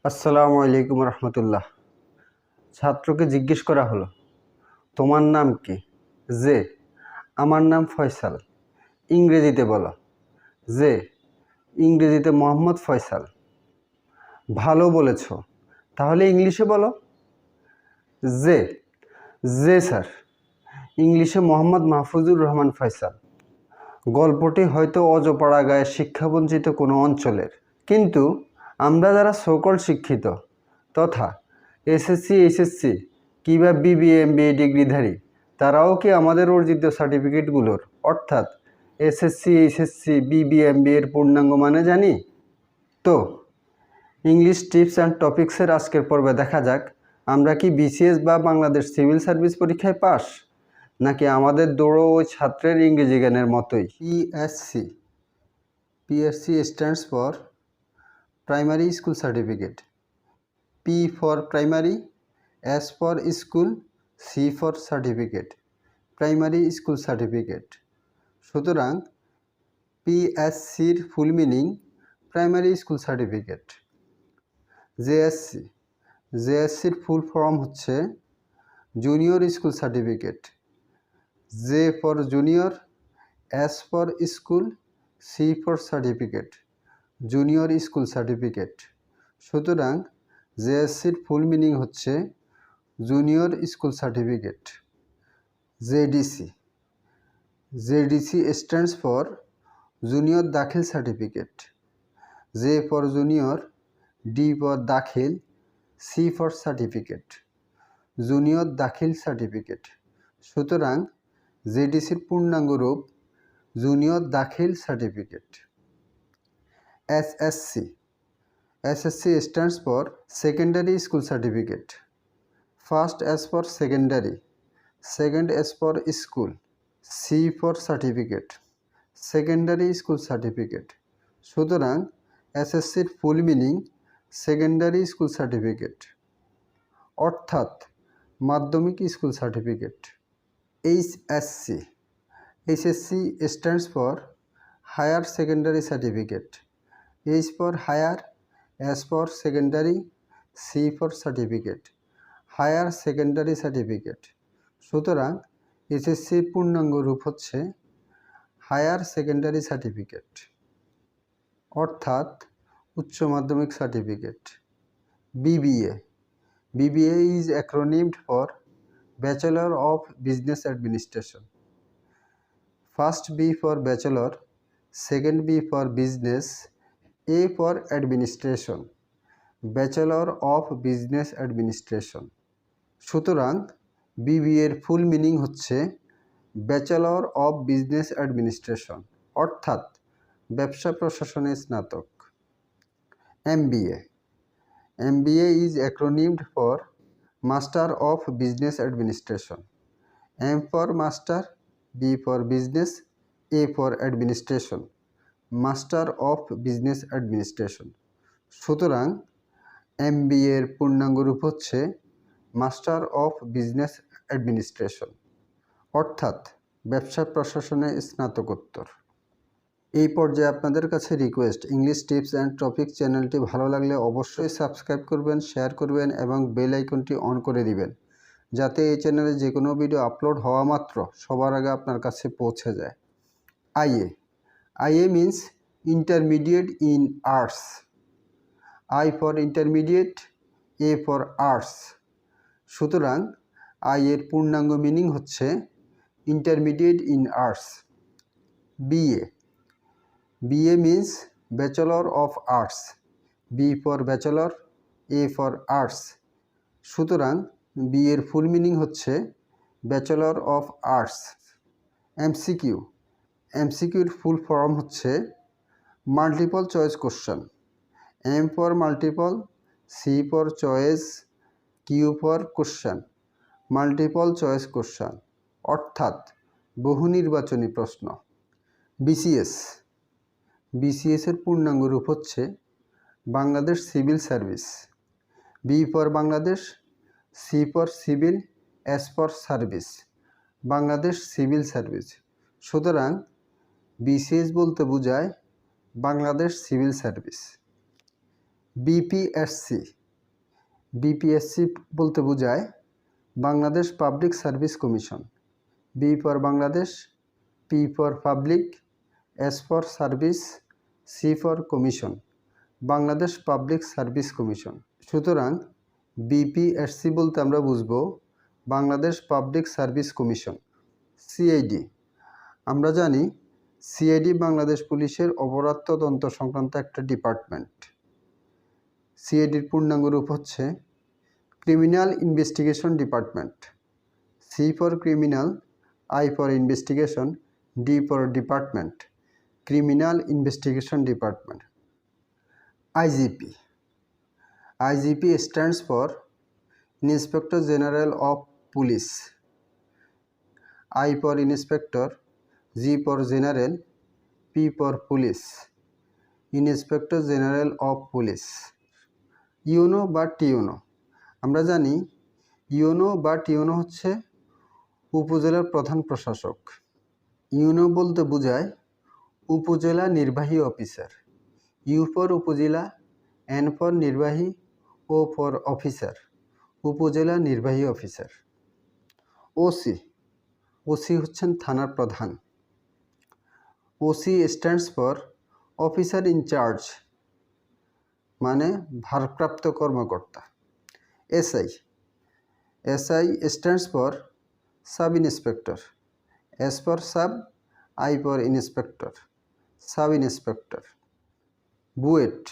আসসালামু আলাইকুম রহমতুল্লাহ। ছাত্রকে জিজ্ঞেস করা হলো, তোমার নাম কি? যে, আমার নাম ফয়সাল। ইংরেজিতে বলো। যে, ইংরেজিতে মোহাম্মদ ফয়সাল। ভালো বলেছ, তাহলে ইংলিশে বলো। যে, যে স্যার, ইংলিশে মোহাম্মদ মাহফুজুর রহমান ফয়সাল। গল্পটি হয়তো অজপাড়া গায়ের শিক্ষাবঞ্চিত কোনো অঞ্চলের, কিন্তু আমরা যারা সকল শিক্ষিত তথা এসএসসি এইচএসসি কিংবা বিবিএ এমবিএ ডিগ্রিধারী, তারাও কি আমাদের অর্জিত সার্টিফিকেটগুলোর অর্থাৎ এসএসসি এইচএসসি বিবিএ এমবিএ এর পূর্ণাঙ্গ মানে জানি? তো ইংলিশ টিপস অ্যান্ড টপিক্সের আজকের পর্বে দেখা যাক আমরা কি বিসিএস বা বাংলাদেশ সিভিল সার্ভিস পরীক্ষায় পাস, নাকি আমাদের দৌড়ো ওই ছাত্রের ইংরেজি জ্ঞানের মতোই। PSC. PSC stands for primary school certificate. P for primary, S for school, C for certificate, primary school certificate। সুতরাং পিএসসির full meaning primary school certificate. JSC. জেএসসির ফুল ফর্ম হচ্ছে junior school certificate. J for junior, S for school, C for certificate, junior school certificate. সুতরাং জেএসসির full meaning হচ্ছে junior school certificate. JDC. JDC stands for junior Dakhil certificate. J for junior, D for Dakhil, C for certificate, junior Dakhil certificate. সুতরাং জেডিসির পূর্ণাঙ্গ রূপ junior Dakhil certificate. SSC. SSC stands for Secondary School Certificate. First S for Secondary, second S for School, C for Certificate, Secondary School Certificate. সুতরাং এসএসসির full meaning secondary school certificate অর্থাৎ মাধ্যমিক school certificate. HSC. HSC stands for higher secondary certificate. H for higher, S for secondary, C for certificate, higher secondary certificate। সুতরাং এইচএসসির পূর্ণাঙ্গ রূপ হচ্ছে higher secondary certificate অর্থাৎ উচ্চ মাধ্যমিক certificate. BBA. BBA is acronymed for bachelor of business administration. First B for bachelor, second B for business, A for administration, bachelor of business administration. সুতরাং বিবিএর full meaning হচ্ছে ব্যাচেলর অফ বিজনেস অ্যাডমিনিস্ট্রেশন অর্থাৎ ব্যবসা প্রশাসনে স্নাতক। MBA. MBA is acronymed for master of business administration. M for master, B for business, A for administration, master of business administration. সুতরাং MBA এর পূর্ণাঙ্গ রূপ হচ্ছে মাস্টার অফ বিজনেস অ্যাডমিনিস্ট্রেশন অর্থাৎ ব্যবসা প্রশাসনে স্নাতকোত্তর। এই পর্যায়ে আপনাদের কাছে request, English tips and topic চ্যানেলটি ভালো লাগলে অবশ্যই সাবস্ক্রাইব করবেন, শেয়ার করবেন এবং বেল আইকনটি অন করে দিবেন, যাতে এই চ্যানেলে যে কোনো ভিডিও আপলোড হওয়া মাত্র সবার আগে আপনার কাছে পৌঁছে যায়। IA. IA means intermediate in arts. I for intermediate, A for arts. সুতরাং I এর পূর্ণাঙ্গ মিনিং হচ্ছে intermediate in arts. BA. BA means Bachelor of Arts. B for Bachelor, A for Arts. সুতরাং B এর ফুল মিনিং হচ্ছে Bachelor of Arts. MCQ. এমসিকিউর full form হচ্ছে multiple choice question. M for multiple, C for choice, Q for question, multiple choice question অর্থাৎ বহু নির্বাচনী প্রশ্ন। BCS. বিসিএসের পূর্ণাঙ্গ রূপ হচ্ছে Bangladesh civil service. B for Bangladesh, C for civil, S for service, Bangladesh civil service. সুতরাং বিসিএস বলতে বোঝায় Bangladesh civil service. BPSC, BPSC বলতে বোঝায় Bangladesh public service commission. B for Bangladesh, P for public, S for service, C for commission, Bangladesh public service commission. সুতরাং BPSC বলতে আমরা বুঝব Bangladesh public service commission. CID, আমরা জানি সিআইডি বাংলাদেশ পুলিশের অপরাধ তদন্ত সংক্রান্ত একটা ডিপার্টমেন্ট। সিআইডির পূর্ণাঙ্গ রূপ হচ্ছে criminal investigation department. C for criminal, I for investigation, D for department, criminal investigation department. IGP, IGP stands for inspector general of police. I for inspector, G for general, P for police, inspector general of police. UNO বা TNO, আমরা জানি YONO বা টিউনো হচ্ছে উপজেলার প্রধান প্রশাসক। YONO বলতে বোঝায় উপজেলা নির্বাহী অফিসার। ইউ ফর উপজেলা, এন ফর নির্বাহী, ও ফর অফিসার, উপজেলা নির্বাহী অফিসার। ওসি, ওসি হচ্ছেন থানার প্রধান। OC stands for officer in charge, মানে ভারপ্রাপ্ত কর্মকর্তা। SI, SI stands for sub inspector. S for sub, I for inspector, sub inspector. BUET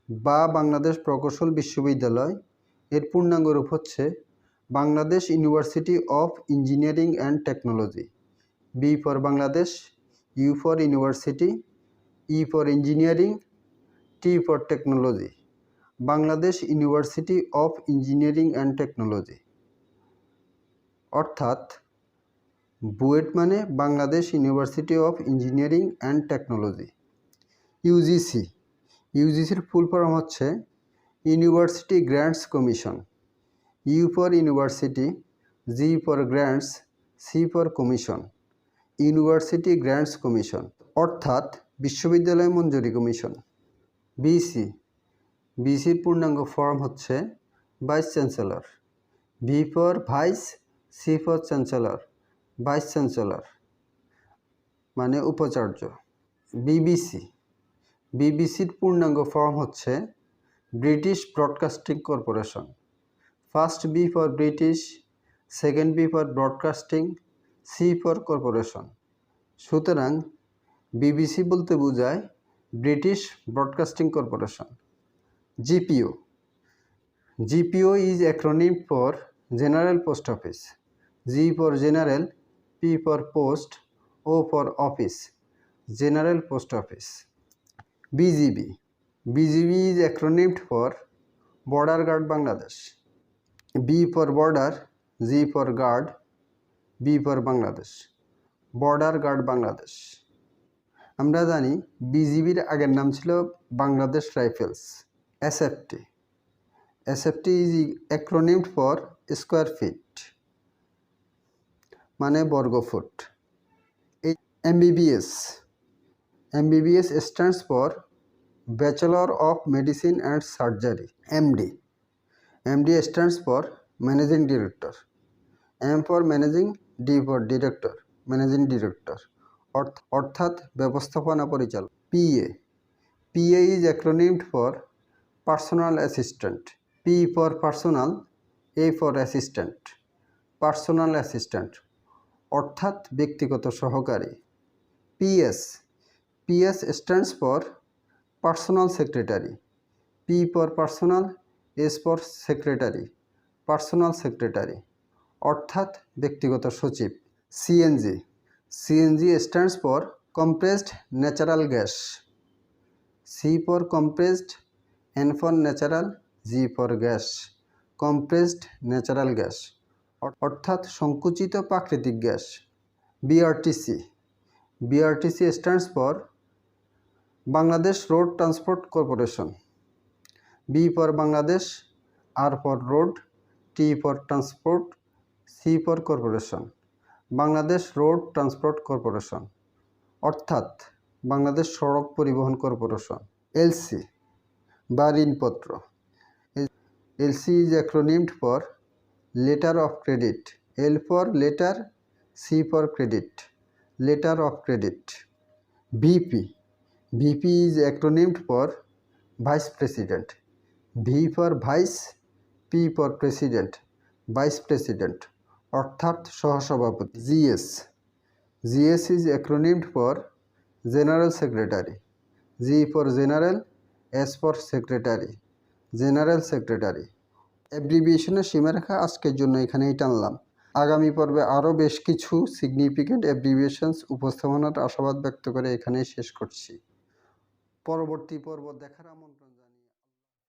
বা বাংলাদেশ প্রকৌশল বিশ্ববিদ্যালয়, এর পূর্ণাঙ্গ রূপ হচ্ছে Bangladesh university of engineering and technology. B for Bangladesh, U for university, E for engineering, T for technology, Bangladesh university of engineering and technology. অর্থাৎ BUET মানে Bangladesh university of engineering and technology. UGC, ইউজিসির full form হচ্ছে university grants commission. U for university, G for grants, C for commission, university grants commission, অর্থাৎ বিশ্ববিদ্যালয় মঞ্জুরি কমিশন। VC, বিসির পূর্ণাঙ্গ form হচ্ছে vice chancellor. V for vice, C for chancellor, vice chancellor মানে উপাচার্য। বিবিসি, বিবিসির পূর্ণাঙ্গ ফর্ম হচ্ছে British broadcasting corporation. First B for British, second B for broadcasting, C for corporation. সুতরাং বিবিসি বলতে বোঝায় British broadcasting corporation. GPO, GPO is acronym for general post office. G for general, P for post, O for office, general post office. BGB, BGB is acronym for border guard Bangladesh. B for border, G for guard, B for Bangladesh, border guard Bangladesh. আমরা জানি বিজিবির আগের নাম ছিল Bangladesh rifles. SFT, SFT is acronym for square feet মানে বর্গফুট। MBBS, MBBS stands for bachelor of medicine and surgery. MD, MD stands for managing director. M for managing, D for director, managing director অর্থাৎ ব্যবস্থাপনা পরিচালক। PA, PA is acronymed for personal assistant. P for personal, A for assistant, personal assistant অর্থাৎ ব্যক্তিগত সহকারী। PS, PS stands for personal secretary. P for personal, S for secretary, personal secretary অর্থাৎ ব্যক্তিগত সচিব। CNG, CNG stands for compressed natural gas. C for compressed, N for natural, G for gas, compressed natural gas অর্থাৎ সংকুচিত প্রাকৃতিক gas. BRTC, BRTC stands for Bangladesh road transport corporation. B for Bangladesh, R for road, T for transport, C for corporation, Bangladesh road transport corporation অর্থাৎ বাংলাদেশ সড়ক পরিবহন corporation. LC, বা ঋণপত্র। LC is acronymed for letter of credit. L for letter, C for credit, letter of credit. VP, VP is acronymed for vice president. V for vice, P for president, vice president অর্থাৎ সহসভাপতি। GS, GS is acronymed for general secretary. G for general, S for secretary, general secretary. অ্যাব্রিভিয়েশনের সীমারেখা আজকের জন্য এখানেই টানলাম। আগামী পর্বে আরও বেশ কিছু সিগনিফিক্যান্ট অ্যাব্রিভিয়েশনস উপস্থাপনার আশাবাদ ব্যক্ত করে এখানেই শেষ করছি। পরবর্তী পর্ব দেখার আমন্ত্রণ।